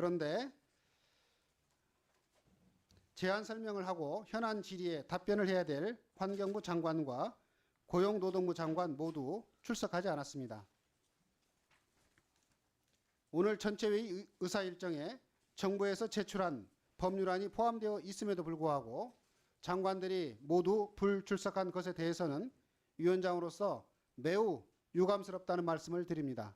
그런데 제안 설명을 하고 현안 질의에 답변을 해야 될 환경부 장관과 고용노동부 장관 모두 출석하지 않았습니다. 오늘 전체 회의 의사 일정에 정부에서 제출한 법률안이 포함되어 있음에도 불구하고 장관들이 모두 불출석한 것에 대해서는 위원장으로서 매우 유감스럽다는 말씀을 드립니다.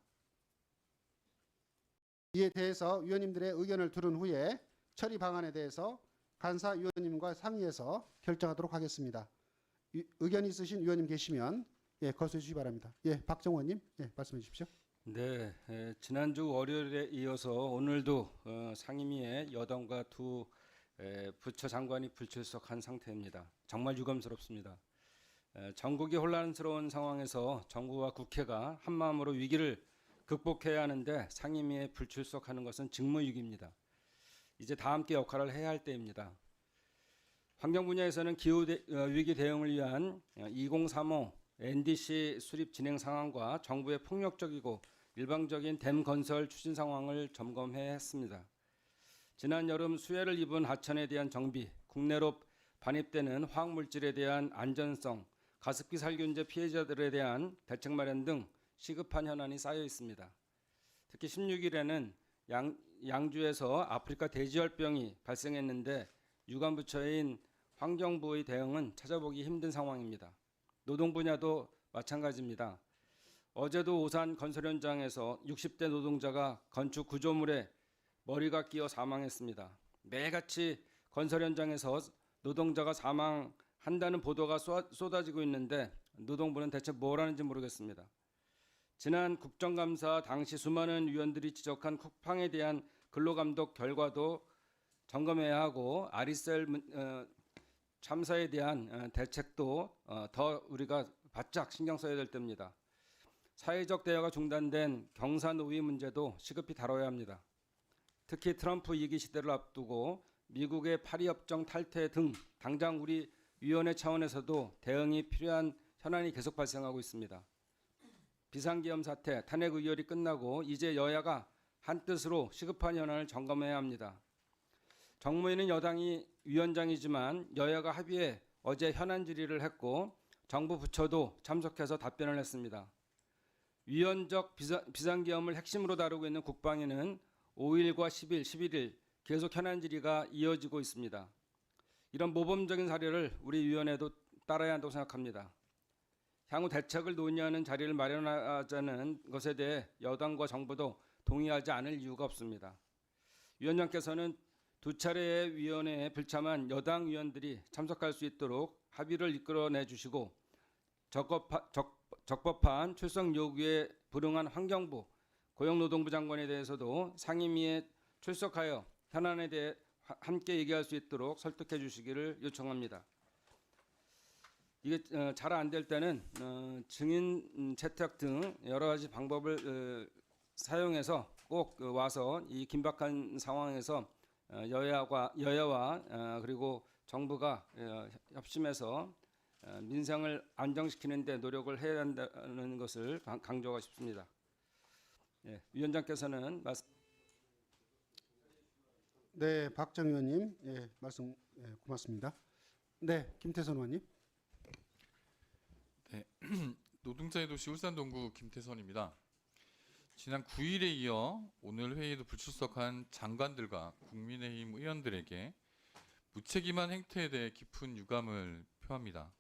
이에 대해서 위원님들의 의견을 들은 후에 처리 방안에 대해서 간사위원님과 상의해서 결정하도록 하겠습니다. 의견 있으신 위원님 계시면 거소해 주시기 바랍니다. 박정원님 말씀해 주십시오. 네, 지난주 월요일에 이어서 오늘도 상임위에 여당과 두 부처 장관이 불출석한 상태입니다. 정말 유감스럽습니다. 전국이 혼란스러운 상황에서 정부와 국회가 한마음으로 위기를 극복해야 하는데 상임위에 불출석하는 것은 직무유기입니다. 이제 다 함께 역할을 해야 할 때입니다. 환경 분야에서는 기후 위기 대응을 위한 2035 NDC 수립 진행 상황과 정부의 폭력적이고 일방적인 댐 건설 추진 상황을 점검해야 했습니다. 지난 여름 수해를 입은 하천에 대한 정비, 국내로 반입되는 화학물질에 대한 안전성, 가습기 살균제 피해자들에 대한 대책 마련 등 시급한 현안이 쌓여 있습니다. 특히 16일에는 양주에서 아프리카 돼지열병이 발생했는데 유관부처인 환경부의 대응은 찾아보기 힘든 상황입니다. 노동 분야도 마찬가지입니다. 어제도 오산 건설 현장에서 60대 노동자가 건축 구조물에 머리가 끼어 사망했습니다. 매일같이 건설 현장에서 노동자가 사망한다는 보도가 쏟아지고 있는데 노동부는 대체 뭘 하는지 모르겠습니다. 지난 국정감사 당시 수많은 위원들이 지적한 쿠팡에 대한 근로감독 결과도 점검해야 하고 아리셀 참사에 대한 대책도 더 우리가 바짝 신경 써야 될 때입니다. 사회적 대화가 중단된 경사노위 문제도 시급히 다뤄야 합니다. 특히 트럼프 2기 시대를 앞두고 미국의 파리협정 탈퇴 등 당장 우리 위원회 차원에서도 대응이 필요한 현안이 계속 발생하고 있습니다. 비상계엄 사태, 탄핵 의결이 끝나고 이제 여야가 한뜻으로 시급한 현안을 점검해야 합니다. 정무위는 여당이 위원장이지만 여야가 합의해 어제 현안 질의를 했고 정부 부처도 참석해서 답변을 했습니다. 위헌적 비상계엄을 핵심으로 다루고 있는 국방위는 5일과 10일, 11일 계속 현안 질의가 이어지고 있습니다. 이런 모범적인 사례를 우리 위원회도 따라야 한다고 생각합니다. 향후 대책을 논의하는 자리를 마련하자는 것에 대해 여당과 정부도 동의하지 않을 이유가 없습니다. 위원장께서는 두 차례의 위원회에 불참한 여당 위원들이 참석할 수 있도록 합의를 이끌어내 주시고 적법한 출석 요구에 불응한 환경부, 고용노동부 장관에 대해서도 상임위에 출석하여 현안에 대해 함께 얘기할 수 있도록 설득해 주시기를 요청합니다. 이게 잘 안 될 때는 증인 채택 등 여러 가지 방법을 사용해서 꼭 와서 이 긴박한 상황에서 여야와 그리고 정부가 협심해서 민생을 안정시키는 데 노력을 해야 한다는 것을 강조하고 싶습니다. 위원장께서는 네, 박정 의원님 말씀 고맙습니다. 네, 김태선 의원님. 네, 노동자의 도시 울산 동구 김태선입니다. 지난 9일에 이어 오늘 회의에도 불출석한 장관들과 국민의힘 의원들에게 무책임한 행태에 대해 깊은 유감을 표합니다.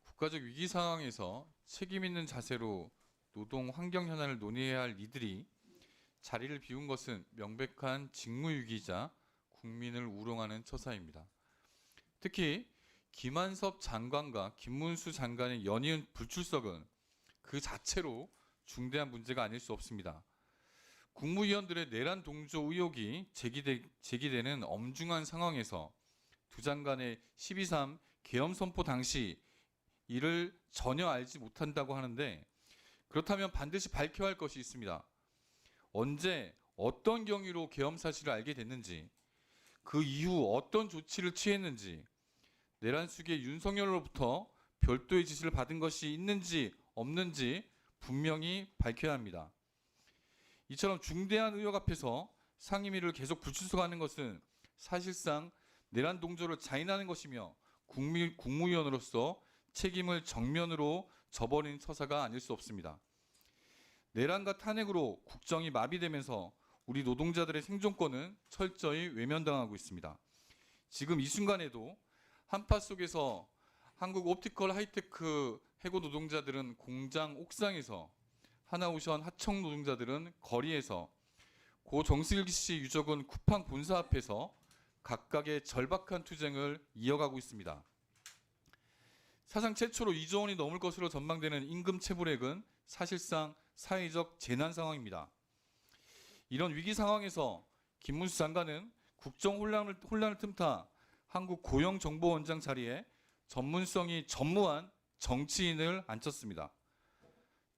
국가적 위기 상황에서 책임 있는 자세로 노동 환경 현안을 논의해야 할 이들이 자리를 비운 것은 명백한 직무유기이자 국민을 우롱하는 처사입니다. 특히 김한섭 장관과 김문수 장관의 연이은 불출석은 그 자체로 중대한 문제가 아닐 수 없습니다. 국무위원들의 내란 동조 의혹이 제기되는 엄중한 상황에서 두 장관의 12.3 계엄 선포 당시 이를 전혀 알지 못한다고 하는데 그렇다면 반드시 밝혀야 할 것이 있습니다. 언제 어떤 경위로 계엄 사실을 알게 됐는지, 그 이후 어떤 조치를 취했는지, 내란 수기의 윤석열로부터 별도의 지시를 받은 것이 있는지 없는지 분명히 밝혀야 합니다. 이처럼 중대한 의혹 앞에서 상임위를 계속 불출석하는 것은 사실상 내란 동조를 자인하는 것이며 국무위원으로서 책임을 정면으로 져버린 처사가 아닐 수 없습니다. 내란과 탄핵으로 국정이 마비되면서 우리 노동자들의 생존권은 철저히 외면당하고 있습니다. 지금 이 순간에도 한파 속에서 한국 옵티컬 하이테크 해고 노동자들은 공장 옥상에서, 하나오션 하청 노동자들은 거리에서, 고 정슬기 씨 유족은 쿠팡 본사 앞에서 각각의 절박한 투쟁을 이어가고 있습니다. 사상 최초로 2조 원이 넘을 것으로 전망되는 임금 체불액은 사실상 사회적 재난 상황입니다. 이런 위기 상황에서 김문수 장관은 국정 혼란을 틈타 한국고용정보원장 자리에 전문성이 전무한 정치인을 앉혔습니다.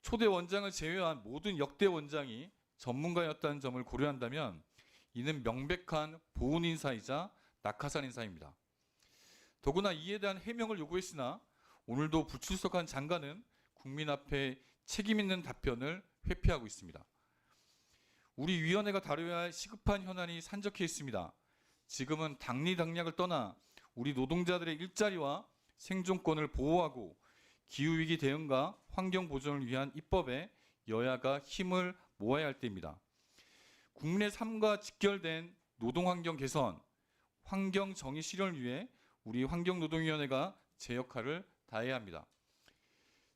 초대 원장을 제외한 모든 역대 원장이 전문가였다는 점을 고려한다면 이는 명백한 보훈 인사이자 낙하산 인사입니다. 더구나 이에 대한 해명을 요구했으나 오늘도 불출석한 장관은 국민 앞에 책임 있는 답변을 회피하고 있습니다. 우리 위원회가 다뤄야 할 시급한 현안이 산적해 있습니다. 지금은 당리당략을 떠나 우리 노동자들의 일자리와 생존권을 보호하고 기후위기 대응과 환경 보존을 위한 입법에 여야가 힘을 모아야 할 때입니다. 국민의 삶과 직결된 노동환경 개선, 환경 정의 실현을 위해 우리 환경노동위원회가 제 역할을 다해야 합니다.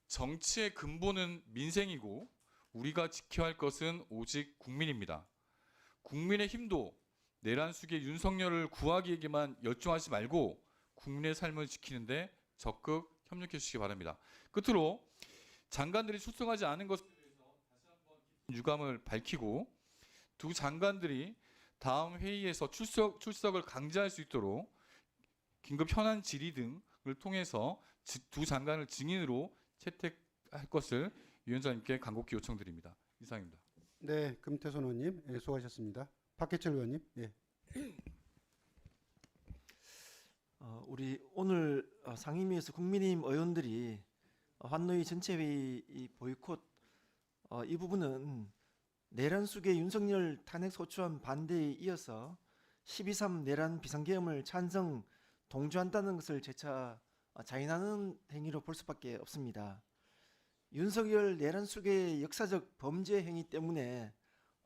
정치의 근본은 민생이고 우리가 지켜야 할 것은 오직 국민입니다. 국민의 힘도 내란 숙의 윤석열을 구하기에게만 열중하지 말고 국민의 삶을 지키는데 적극 협력해 주시기 바랍니다. 끝으로 장관들이 출석하지 않은 것에 대해서 다시 한번 유감을 밝히고 두 장관들이 다음 회의에서 출석을 강제할 수 있도록 긴급 현안 질의 등을 통해서 두 장관을 증인으로 채택할 것을 위원장님께 간곡히 요청드립니다. 이상입니다. 네, 금태선 의원님, 예, 수고하셨습니다. 박해철 의원님, 예. 우리 오늘 상임위에서 국민의힘 의원들이 환노위 전체회의 이 보이콧 이 부분은 내란 숙의 윤석열 탄핵 소추안 반대에 이어서 12.3 내란 비상계엄을 찬성 동조한다는 것을 재차 자인하는 행위로 볼 수밖에 없습니다. 윤석열 내란 숙의 역사적 범죄 행위 때문에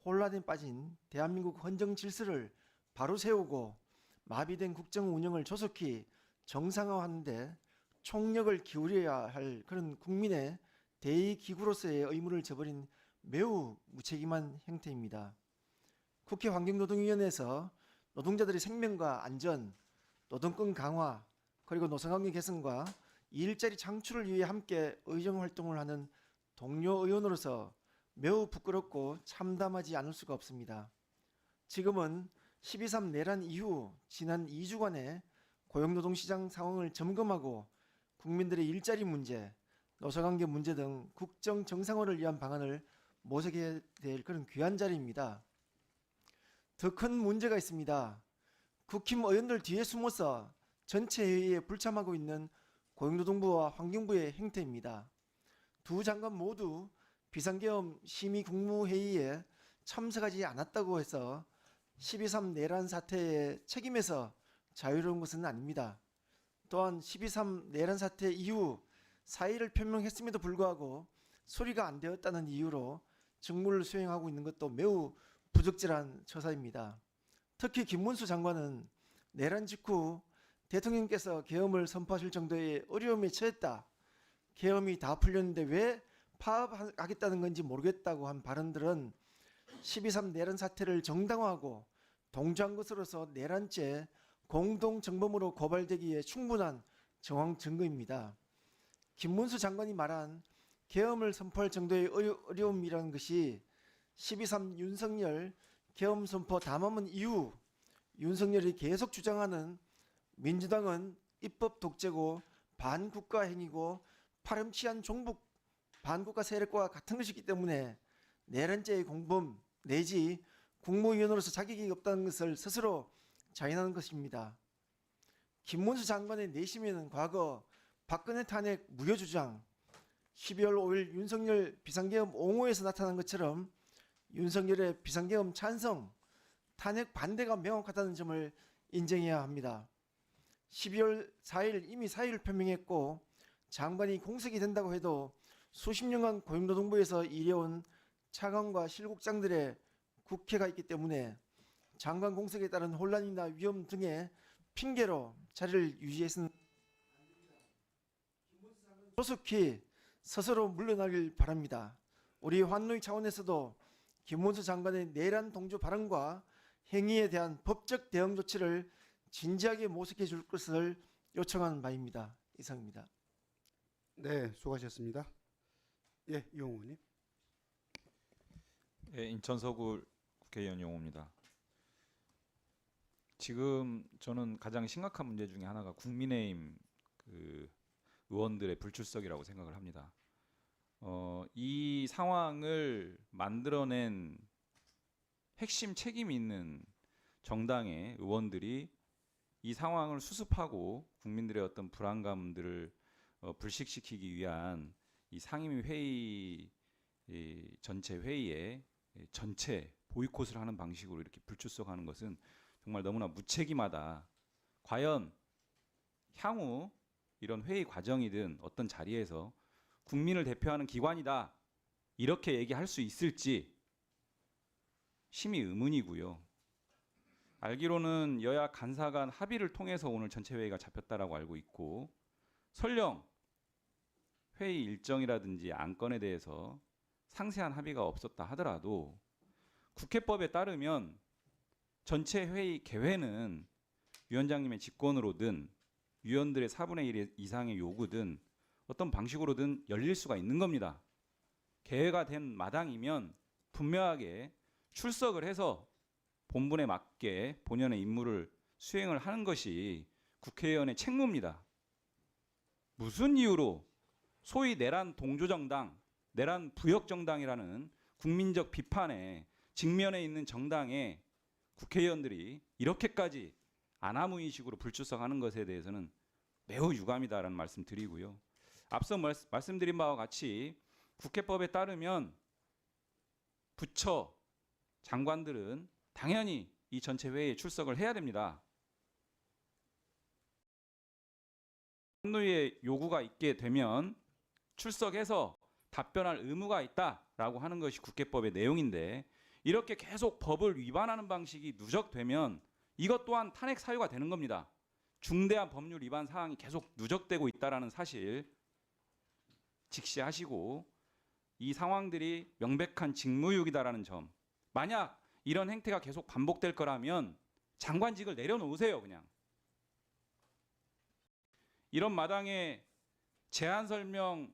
혼란에 빠진 대한민국 헌정 질서를 바로 세우고 마비된 국정 운영을 조속히 정상화하는 데 총력을 기울여야 할 그런 국민의 대의기구로서의 의무를 저버린 매우 무책임한 행태입니다. 국회 환경노동위원회에서 노동자들의 생명과 안전, 노동권 강화, 그리고 노사관계 개선과 일자리 창출을 위해 함께 의정활동을 하는 동료 의원으로서 매우 부끄럽고 참담하지 않을 수가 없습니다. 지금은 12.3 내란 이후 지난 2주간의 고용노동시장 상황을 점검하고 국민들의 일자리 문제, 노사관계 문제 등 국정 정상화를 위한 방안을 모색해야 될 그런 귀한 자리입니다. 더 큰 문제가 있습니다. 국힘 의원들 뒤에 숨어서 전체 회의에 불참하고 있는 고용노동부와 환경부의 행태입니다. 두 장관 모두 비상계엄 심의국무회의에 참석하지 않았다고 해서 12.3 내란 사태의 책임에서 자유로운 것은 아닙니다. 또한 12.3 내란 사태 이후 사의를 표명했음에도 불구하고 소리가 안 되었다는 이유로 직무를 수행하고 있는 것도 매우 부적절한 처사입니다. 특히 김문수 장관은 내란 직후 대통령께서 계엄을 선포하실 정도의 어려움에 처했다. 계엄이 다 풀렸는데 왜 파업하겠다는 건지 모르겠다고 한 발언들은 12.3 내란 사태를 정당화하고 동조한 것으로서 내란죄 공동정범으로 고발되기에 충분한 정황 증거입니다. 김문수 장관이 말한 계엄을 선포할 정도의 어려움이라는 것이 12.3 윤석열 계엄 선포 담화문 이후 윤석열이 계속 주장하는 민주당은 입법 독재고 반국가 행위고 파렴치한 종북 반국가 세력과 같은 것이기 때문에 내란죄의 공범 내지 국무위원으로서 자격이 없다는 것을 스스로 자인하는 것입니다. 김문수 장관의 내심에는 과거 박근혜 탄핵 무효 주장, 12월 5일 윤석열 비상계엄 옹호에서 나타난 것처럼 윤석열의 비상계엄 찬성, 탄핵 반대가 명확하다는 점을 인정해야 합니다. 12월 4일 이미 사의를 표명했고 장관이 공석이 된다고 해도 수십 년간 고용노동부에서 일해온 차관과 실국장들의 국회가 있기 때문에 장관 공석에 따른 혼란이나 위험 등의 핑계로 자리를 유지해서는 조속히 스스로 물러나길 바랍니다. 우리 환노위 차원에서도 김문수 장관의 내란 동조 발언과 행위에 대한 법적 대응 조치를 진지하게 모색해 줄 것을 요청하는 바입니다. 이상입니다. 네, 수고하셨습니다. 예, 이용호 의원님. 예, 인천 서구 국회의원 용호입니다. 지금 저는 가장 심각한 문제 중에 하나가 국민의힘 의원들의 불출석이라고 생각을 합니다. 이 상황을 만들어낸 핵심 책임 있는 정당의 의원들이 이 상황을 수습하고 국민들의 어떤 불안감들을 불식시키기 위한 이 상임위 회의 전체 회의에 전체 보이콧을 하는 방식으로 이렇게 불출석하는 것은 정말 너무나 무책임하다. 과연 향후 이런 회의 과정이든 어떤 자리에서 국민을 대표하는 기관이다 이렇게 얘기할 수 있을지 심히 의문이고요. 알기로는 여야 간사 간 합의를 통해서 오늘 전체 회의가 잡혔다라고 알고 있고 설령 회의 일정이라든지 안건에 대해서 상세한 합의가 없었다 하더라도 국회법에 따르면 전체 회의 개회는 위원장님의 직권으로든 위원들의 4분의 1 이상의 요구든 어떤 방식으로든 열릴 수가 있는 겁니다. 개회가 된 마당이면 분명하게 출석을 해서 본분에 맞게 본연의 임무를 수행을 하는 것이 국회의원의 책무입니다. 무슨 이유로 소위 내란 동조정당, 내란 부역정당이라는 국민적 비판에 직면해 있는 정당의 국회의원들이 이렇게까지 아나무인식으로 불출석하는 것에 대해서는 매우 유감이다라는 말씀 드리고요. 앞서 말씀드린 바와 같이 국회법에 따르면 부처 장관들은 당연히 이 전체 회의에 출석을 해야 됩니다. 환노위의 요구가 있게 되면 출석해서 답변할 의무가 있다라고 하는 것이 국회법의 내용인데 이렇게 계속 법을 위반하는 방식이 누적되면 이것 또한 탄핵 사유가 되는 겁니다. 중대한 법률 위반 사항이 계속 누적되고 있다는 사실 직시하시고 이 상황들이 명백한 직무유기다라는 점, 만약 이런 행태가 계속 반복될 거라면 장관직을 내려놓으세요. 그냥 이런 마당에 제안 설명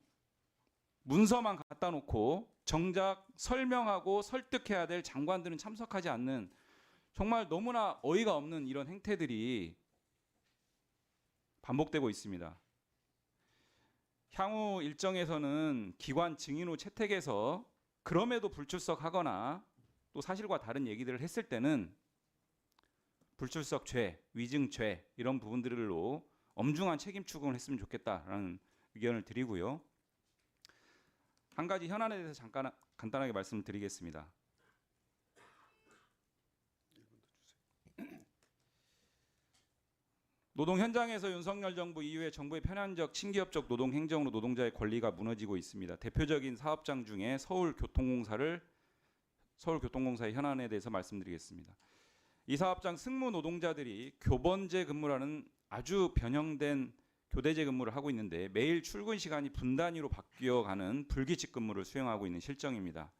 문서만 갖다 놓고 정작 설명하고 설득해야 될 장관들은 참석하지 않는 정말 너무나 어이가 없는 이런 행태들이 반복되고 있습니다. 향후 일정에서는 기관 증인 후 채택해서 그럼에도 불출석하거나 또 사실과 다른 얘기들을 했을 때는 불출석죄, 위증죄 이런 부분들로 엄중한 책임 추궁을 했으면 좋겠다라는 의견을 드리고요. 한 가지 현안에 대해서 잠깐 간단하게 말씀을 드리겠습니다. 노동 현장에서 윤석열 정부 이후에 정부의 편향적 친기업적 노동 행정으로 노동자의 권리가 무너지고 있습니다. 대표적인 사업장 중에 서울교통공사의 현안에 대해서 말씀드리겠습니다. 이 사업장 승무 노동자들이 교번제 근무라는 아주 변형된 교대제 근무를 하고 있는데 매일 출근 시간이 분 단위로 바뀌어가는 불규칙 근무를 수행하고 있는 실정입니다.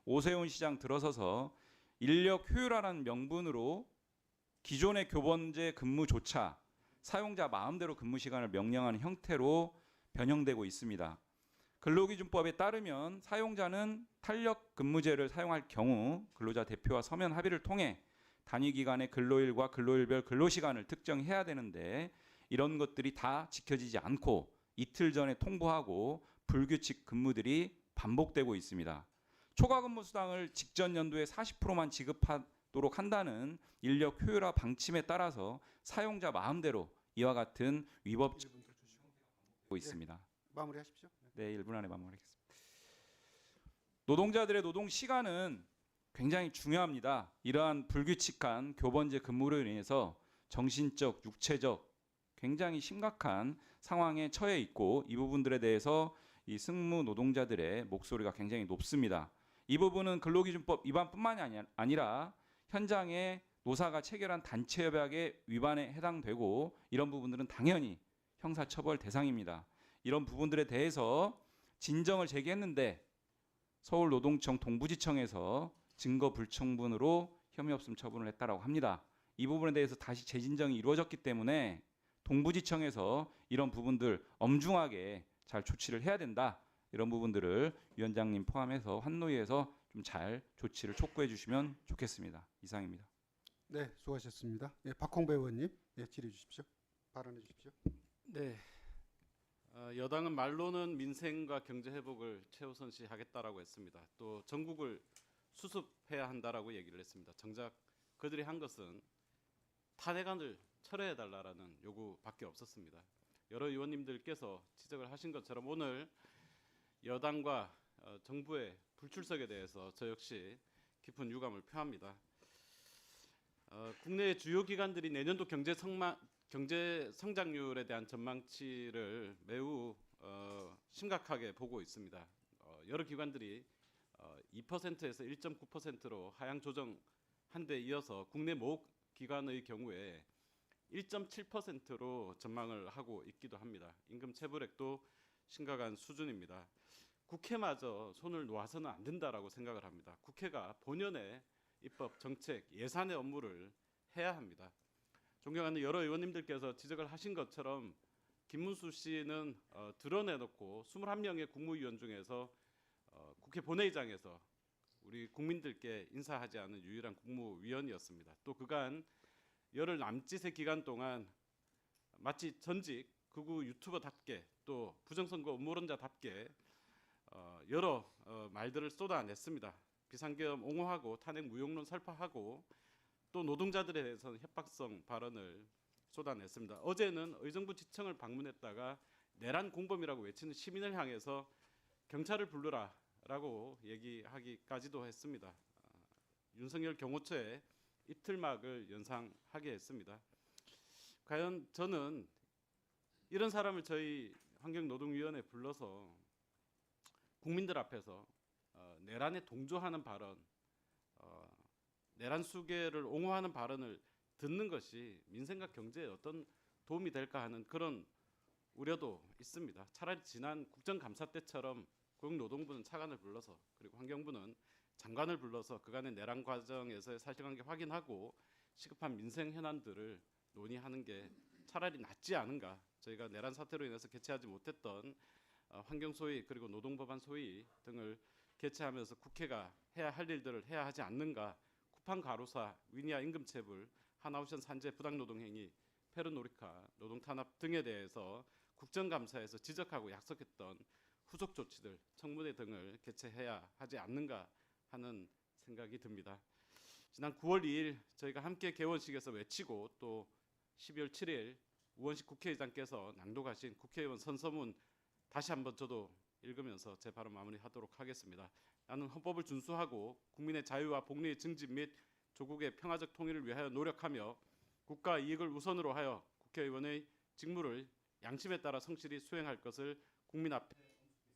오세훈 시장 들어서서 인력 효율화라는 명분으로 기존의 교번제 근무조차 사용자 마음대로 근무 시간을 명령하는 형태로 변형되고 있습니다. 근로기준법에 따르면 사용자는 탄력 근무제를 사용할 경우 근로자 대표와 서면 합의를 통해 단위 기간의 근로일과 근로일별 근로시간을 특정해야 되는데 이런 것들이 다 지켜지지 않고 이틀 전에 통보하고 불규칙 근무들이 반복되고 있습니다. 초과 근무 수당을 직전 연도에 40%만 지급하도록 한다는 인력 효율화 방침에 따라서 사용자 마음대로 이와 같은 위법적인 반복되고 있습니다. 마무리하십시오. 네, 1분 안에 마무리하겠습니다. 노동자들의 노동 시간은 굉장히 중요합니다. 이러한 불규칙한 교번제 근무로 인해서 정신적, 육체적 굉장히 심각한 상황에 처해 있고 이 부분들에 대해서 이 승무 노동자들의 목소리가 굉장히 높습니다. 이 부분은 근로기준법 위반뿐만이 아니라 현장에 노사가 체결한 단체 협약의 위반에 해당되고 이런 부분들은 당연히 형사처벌 대상입니다. 이런 부분들에 대해서 진정을 제기했는데 서울노동청 동부지청에서 증거 불충분으로 혐의 없음 처분을 했다라고 합니다. 이 부분에 대해서 다시 재진정이 이루어졌기 때문에 동부지청에서 이런 부분들 엄중하게 잘 조치를 해야 된다. 이런 부분들을 위원장님 포함해서 환노위에서 좀 잘 조치를 촉구해 주시면 좋겠습니다. 이상입니다. 네, 수고하셨습니다. 예, 박홍배 의원님, 예, 질의해 주십시오. 발언해 주십시오. 네. 여당은 말로는 민생과 경제 회복을 최우선시하겠다라고 했습니다. 또 전국을 수습해야 한다라고 얘기를 했습니다. 정작 그들이 한 것은 탄핵안을 철회해 달라라는 요구밖에 없었습니다. 여러 의원님들께서 지적을 하신 것처럼 오늘 여당과 정부의 불출석에 대해서 저 역시 깊은 유감을 표합니다. 국내 주요 기관들이 내년도 경제 성장률에 대한 전망치를 매우 심각하게 보고 있습니다. 여러 기관들이 2%에서 1.9%로 하향 조정한 데 이어서 국내 모 기관의 경우에 1.7%로 전망을 하고 있기도 합니다. 임금 체불액도 심각한 수준입니다. 국회마저 손을 놓아서는 안 된다라고 생각을 합니다. 국회가 본연의 입법, 정책, 예산의 업무를 해야 합니다. 존경하는 여러 의원님들께서 지적을 하신 것처럼 김문수 씨는 드러내놓고 21명의 국무위원 중에서 국회 본회의장에서 우리 국민들께 인사하지 않은 유일한 국무위원이었습니다. 또 그간 열흘 남짓의 기간 동안 마치 전직 극우 유튜버답게 또 부정선거 음모론자답게 여러 말들을 쏟아냈습니다. 비상계엄 옹호하고 탄핵 무용론 설파하고 또 노동자들에 대해서는 협박성 발언을 쏟아냈습니다. 어제는 의정부 지청을 방문했다가 내란 공범이라고 외치는 시민을 향해서 경찰을 부르라라고 얘기하기까지도 했습니다. 윤석열 경호처에 이틀막을 연상하게 했습니다. 과연 저는 이런 사람을 저희 환경노동위원회에 불러서 국민들 앞에서 내란에 동조하는 발언, 내란 수계를 옹호하는 발언을 듣는 것이 민생과 경제에 어떤 도움이 될까 하는 그런 우려도 있습니다. 차라리 지난 국정감사 때처럼 고용노동부는 차관을 불러서 그리고 환경부는 장관을 불러서 그간의 내란 과정에서의 사실관계 확인하고 시급한 민생 현안들을 논의하는 게 차라리 낫지 않은가. 저희가 내란 사태로 인해서 개최하지 못했던 환경소위 그리고 노동법안 소위 등을 개최하면서 국회가 해야 할 일들을 해야 하지 않는가. 쿠팡 가로사, 위니아 임금체불, 하나오션 산재 부당노동행위, 페르노리카, 노동탄압 등에 대해서 국정감사에서 지적하고 약속했던 후속 조치들, 청문회 등을 개최해야 하지 않는가 하는 생각이 듭니다. 지난 9월 2일 저희가 함께 개원식에서 외치고 또 12월 7일 우원식 국회의장께서 낭독하신 국회의원 선서문 다시 한번 저도 읽으면서 제 발언 마무리하도록 하겠습니다. 나는 헌법을 준수하고 국민의 자유와 복리의 증진 및 조국의 평화적 통일을 위하여 노력하며 국가 이익을 우선으로 하여 국회의원의 직무를 양심에 따라 성실히 수행할 것을 국민 앞에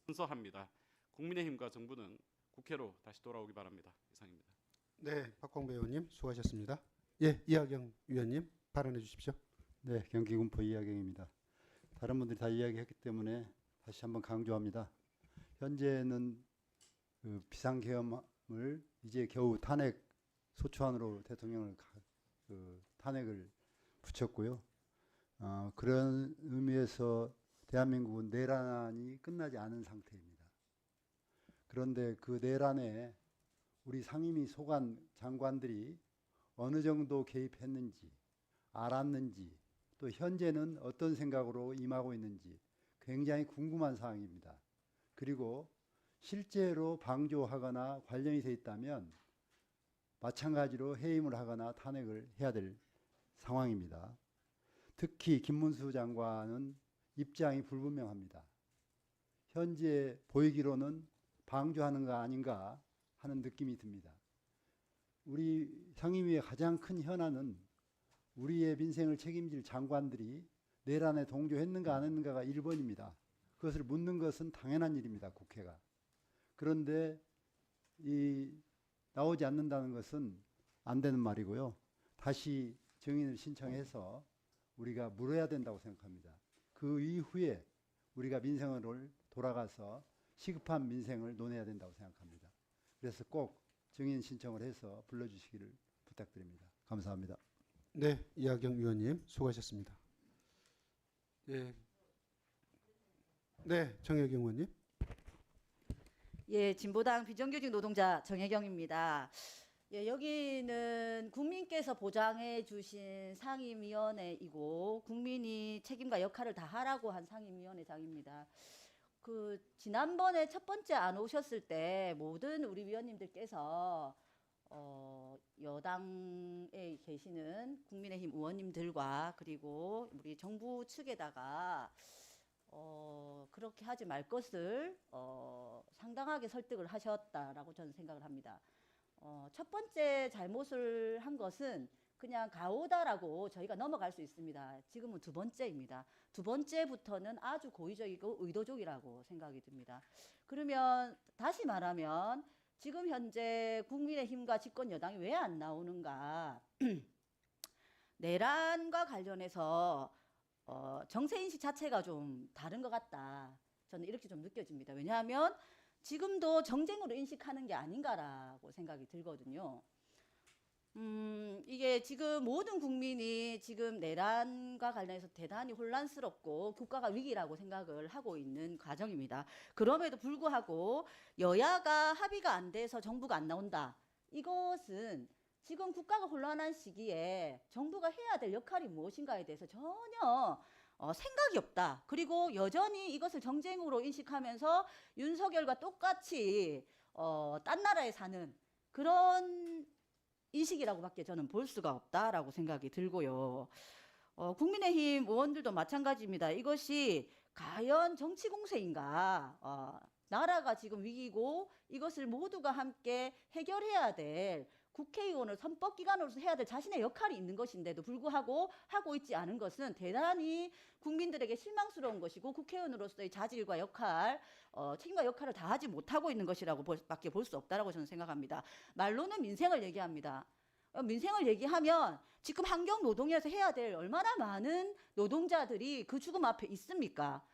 선서합니다. 국민의힘과 정부는 국회로 다시 돌아오기 바랍니다. 이상입니다. 네, 박홍배 의원님 수고하셨습니다. 예, 이하경 위원님 발언해 주십시오. 네, 경기군포 이하경입니다. 다른 분들이 다 이야기했기 때문에 다시 한번 강조합니다. 현재는 그 비상계엄을 이제 겨우 탄핵 소추안으로 대통령을 탄핵을 붙였고요. 그런 의미에서 대한민국은 내란이 끝나지 않은 상태입니다. 그런데 그 내란에 우리 상임위 소관 장관들이 어느 정도 개입했는지 알았는지 또 현재는 어떤 생각으로 임하고 있는지 굉장히 궁금한 사항입니다. 그리고 실제로 방조하거나 관련이 돼 있다면 마찬가지로 해임을 하거나 탄핵을 해야 될 상황입니다. 특히 김문수 장관은 입장이 불분명합니다. 현재 보이기로는 방조하는 거 아닌가 하는 느낌이 듭니다. 우리 상임위의 가장 큰 현안은 우리의 민생을 책임질 장관들이 내란에 동조했는가 안 했는가가 1번입니다. 그것을 묻는 것은 당연한 일입니다. 국회가. 그런데 나오지 않는다는 것은 안 되는 말이고요. 다시 증인을 신청해서 우리가 물어야 된다고 생각합니다. 그 이후에 우리가 민생을 돌아가서 시급한 민생을 논해야 된다고 생각합니다. 그래서 꼭 증인 신청을 해서 불러주시기를 부탁드립니다. 감사합니다. 네, 이하경 의원님 수고하셨습니다. 네, 네, 정혜경 의원님. 예, 진보당 비정규직 노동자 정혜경입니다. 예, 여기는 국민께서 보장해 주신 상임위원회이고 국민이 책임과 역할을 다하라고 한 상임위원회장입니다. 지난번에 첫 번째 안 오셨을 때 모든 우리 위원님들께서 여당에 계시는 국민의힘 의원님들과 그리고 우리 정부 측에다가 그렇게 하지 말 것을 상당하게 설득을 하셨다라고 저는 생각을 합니다. 첫 번째 잘못을 한 것은 그냥 가오다라고 저희가 넘어갈 수 있습니다. 지금은 두 번째입니다. 두 번째부터는 아주 고의적이고 의도적이라고 생각이 듭니다. 그러면 다시 말하면 지금 현재 국민의힘과 집권 여당이 왜 안 나오는가? 내란과 관련해서 정세인식 자체가 좀 다른 것 같다. 저는 이렇게 좀 느껴집니다. 왜냐하면 지금도 정쟁으로 인식하는 게 아닌가라고 생각이 들거든요. 이게 지금 모든 국민이 지금 내란과 관련해서 대단히 혼란스럽고 국가가 위기라고 생각을 하고 있는 과정입니다. 그럼에도 불구하고 여야가 합의가 안 돼서 정부가 안 나온다. 이것은 지금 국가가 혼란한 시기에 정부가 해야 될 역할이 무엇인가에 대해서 전혀 생각이 없다. 그리고 여전히 이것을 정쟁으로 인식하면서 윤석열과 똑같이 딴 나라에 사는 그런 인식이라고밖에 저는 볼 수가 없다라고 생각이 들고요. 국민의힘 의원들도 마찬가지입니다. 이것이 과연 정치 공세인가? 나라가 지금 위기고 이것을 모두가 함께 해결해야 될 국회의원을 선법기관으로서 해야 될 자신의 역할이 있는 것인데도 불구하고 하고 있지 않은 것은 대단히 국민들에게 실망스러운 것이고 국회의원으로서의 자질과 역할, 책임과 역할을 다하지 못하고 있는 것이라고 밖에 볼 수 없다라고 저는 생각합니다. 말로는 민생을 얘기합니다. 민생을 얘기하면 지금 환경노동에서 해야 될 얼마나 많은 노동자들이 그 죽음 앞에 있습니까?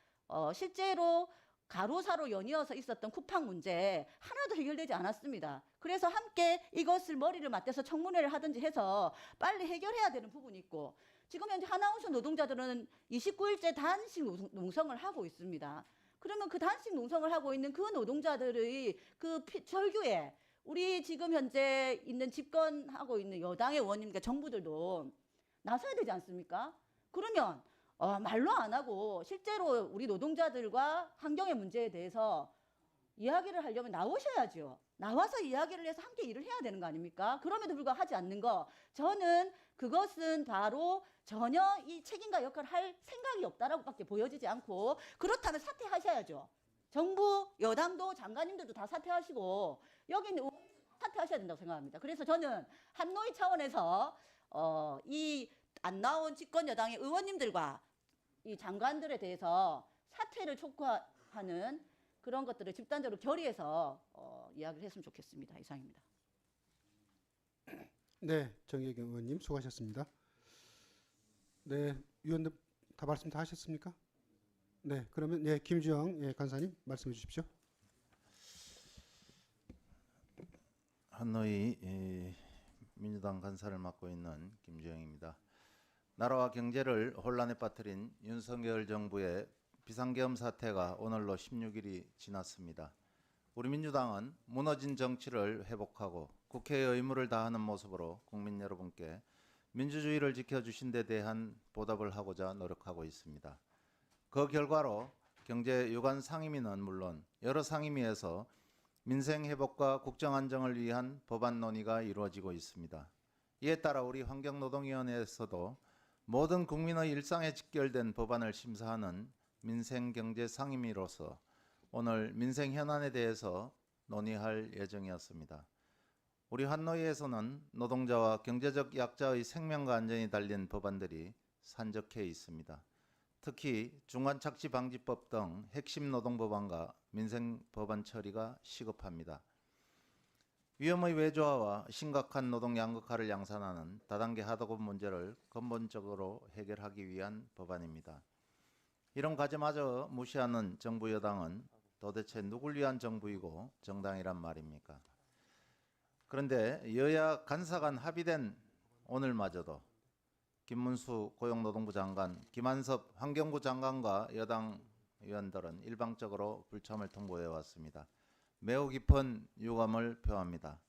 실제로 가로사로 연이어서 있었던 쿠팡 문제 하나도 해결되지 않았습니다. 그래서 함께 이것을 머리를 맞대서 청문회를 하든지 해서 빨리 해결해야 되는 부분이 있고 지금 현재 하나운송 노동자들은 29일째 단식 농성을 하고 있습니다. 그러면 그 단식 농성을 하고 있는 그 노동자들의 그 절규에 우리 지금 현재 있는 집권하고 있는 여당의 의원님과 정부들도 나서야 되지 않습니까? 그러면 말로 안 하고 실제로 우리 노동자들과 환경의 문제에 대해서 이야기를 하려면 나오셔야죠. 나와서 이야기를 해서 함께 일을 해야 되는 거 아닙니까? 그럼에도 불구하고 하지 않는 거 저는 그것은 바로 전혀 이 책임과 역할을 할 생각이 없다라고밖에 보여지지 않고 그렇다면 사퇴하셔야죠. 정부, 여당도 장관님들도 다 사퇴하시고 여기 있는 사퇴하셔야 된다고 생각합니다. 그래서 저는 한노위 차원에서 이 안 나온 집권 여당의 의원님들과 이 장관들에 대해서 사퇴를 촉구하는 그런 것들을 집단적으로 결의해서 이야기를 했으면 좋겠습니다. 이상입니다. 네, 정혜경 의원님 수고하셨습니다. 네, 위원들 다 말씀 다 하셨습니까? 네, 그러면 네, 김주영 간사님 말씀해 주십시오. 한노위 민주당 간사를 맡고 있는 김주영입니다. 나라와 경제를 혼란에 빠뜨린 윤석열 정부의 비상계엄 사태가 오늘로 16일이 지났습니다. 우리 민주당은 무너진 정치를 회복하고 국회의 의무를 다하는 모습으로 국민 여러분께 민주주의를 지켜주신 데 대한 보답을 하고자 노력하고 있습니다. 그 결과로 경제 유관 상임위는 물론 여러 상임위에서 민생 회복과 국정 안정을 위한 법안 논의가 이루어지고 있습니다. 이에 따라 우리 환경노동위원회에서도 모든 국민의 일상에 직결된 법안을 심사하는 민생경제상임위로서 오늘 민생 현안에 대해서 논의할 예정이었습니다. 우리 환노위에서는 노동자와 경제적 약자의 생명과 안전이 달린 법안들이 산적해 있습니다. 특히 중간착취방지법 등 핵심 노동법안과 민생법안 처리가 시급합니다. 위험의 외조화와 심각한 노동 양극화를 양산하는 다단계 하도급 문제를 근본적으로 해결하기 위한 법안입니다. 이런 과제마저 무시하는 정부 여당은 도대체 누굴 위한 정부이고 정당이란 말입니까? 그런데 여야 간사 간 합의된 오늘마저도 김문수 고용노동부 장관, 김한섭 환경부 장관과 여당 의원들은 일방적으로 불참을 통보해 왔습니다. 매우 깊은 유감을 표합니다.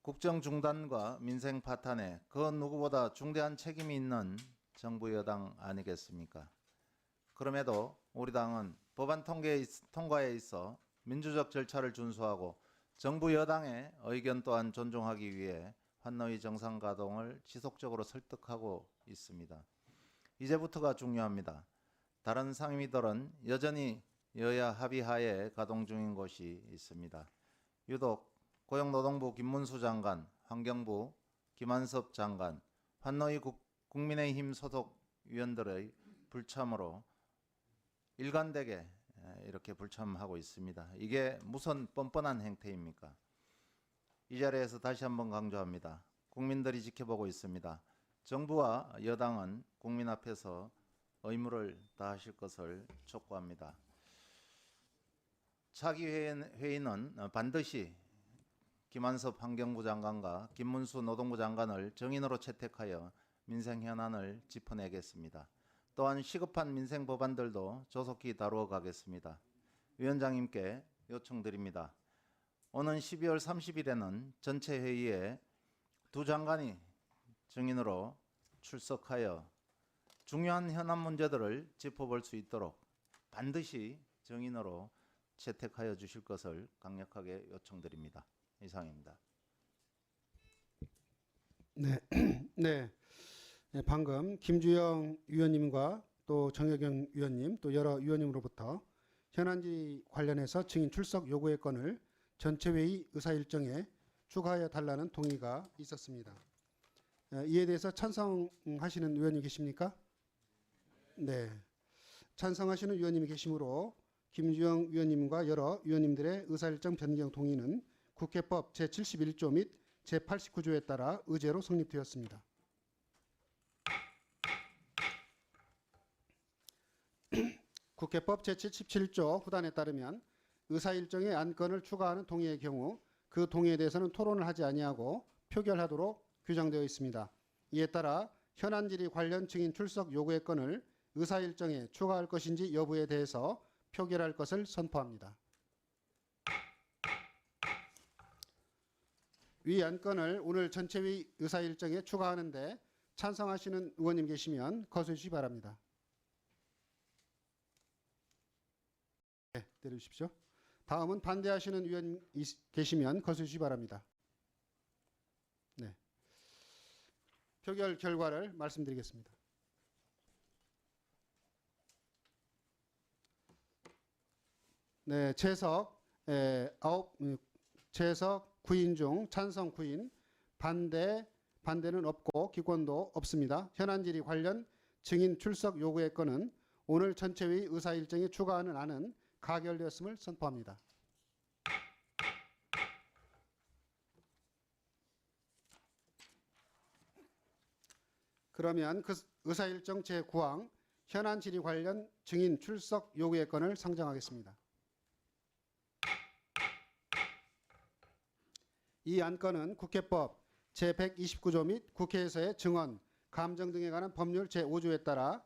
국정 중단과 민생 파탄에 그 누구보다 중대한 책임이 있는 정부 여당 아니겠습니까? 그럼에도 우리 당은 법안 통과에 있어 민주적 절차를 준수하고 정부 여당의 의견 또한 존중하기 위해 환노위 정상 가동을 지속적으로 설득하고 있습니다. 이제부터가 중요합니다. 다른 상임위들은 여전히 여야 합의하에 가동 중인 곳이 있습니다. 유독 고용노동부 김문수 장관, 환경부 김한섭 장관, 환노위 국민의힘 소속 위원들의 불참으로 일관되게 이렇게 불참하고 있습니다. 이게 무슨 뻔뻔한 행태입니까? 이 자리에서 다시 한번 강조합니다. 국민들이 지켜보고 있습니다. 정부와 여당은 국민 앞에서 의무를 다하실 것을 촉구합니다. 차기 회의는 반드시 김한섭 환경부 장관과 김문수 노동부 장관을 정인으로 채택하여 민생 현안을 짚어내겠습니다. 또한 시급한 민생 법안들도 조속히 다루어 가겠습니다. 위원장님께 요청드립니다. 오는 12월 30일에는 전체 회의에 두 장관이 증인으로 출석하여 중요한 현안 문제들을 짚어볼 수 있도록 반드시 증인으로 채택하여 주실 것을 강력하게 요청드립니다. 이상입니다. 네, 방금 김주영 위원님과 또 정혜경 위원님 또 여러 위원님으로부터 현안지 관련해서 증인 출석 요구의 건을 전체 회의 의사 일정에 추가하여 달라는 동의가 있었습니다. 이에 대해서 찬성하시는 위원님 계십니까? 네, 찬성하시는 위원님이 계시므로 김주영 위원님과 여러 위원님들의 의사일정 변경 동의는 국회법 제71조 및 제89조에 따라 의제로 성립되었습니다. 국회법 제77조 후단에 따르면 의사일정의 안건을 추가하는 동의의 경우 그 동의에 대해서는 토론을 하지 아니하고 표결하도록 규정되어 있습니다. 이에 따라 현안질의 관련 증인 출석 요구의 건을 의사일정에 추가할 것인지 여부에 대해서 표결할 것을 선포합니다. 위 안건을 오늘 전체회의 의사일정에 추가하는데 찬성하시는 의원님 계시면 거소해 주시기 바랍니다. 네, 내려주십시오. 다음은 반대하시는 의원 계시면 거소해 주시기 바랍니다. 네, 표결 결과를 말씀드리겠습니다. 네, 채석 9인 중 찬성 9인, 반대는 없고 기권도 없습니다. 현안질의 관련 증인 출석 요구의 건은 오늘 전체회의 의사일정에 추가하는 안은 가결되었음을 선포합니다. 그러면 그 의사일정 제9항 현안질의 관련 증인 출석 요구의 건을 상정하겠습니다. 이 안건은 국회법 제129조 및 국회에서의 증언, 감정 등에 관한 법률 제5조에 따라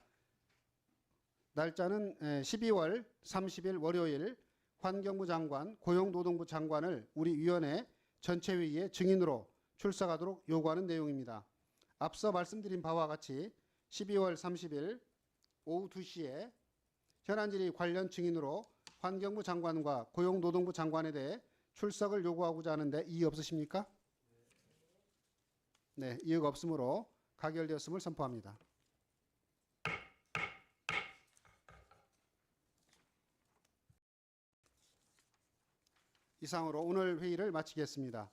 날짜는 12월 30일 월요일 환경부 장관, 고용노동부 장관을 우리 위원회 전체회의에 증인으로 출석하도록 요구하는 내용입니다. 앞서 말씀드린 바와 같이 12월 30일 오후 2시에 현안질의 관련 증인으로 환경부 장관과 고용노동부 장관에 대해 출석을 요구하고자 하는데 이의 없으십니까? 네, 이의가 없으므로 가결되었음을 선포합니다. 이상으로 오늘 회의를 마치겠습니다.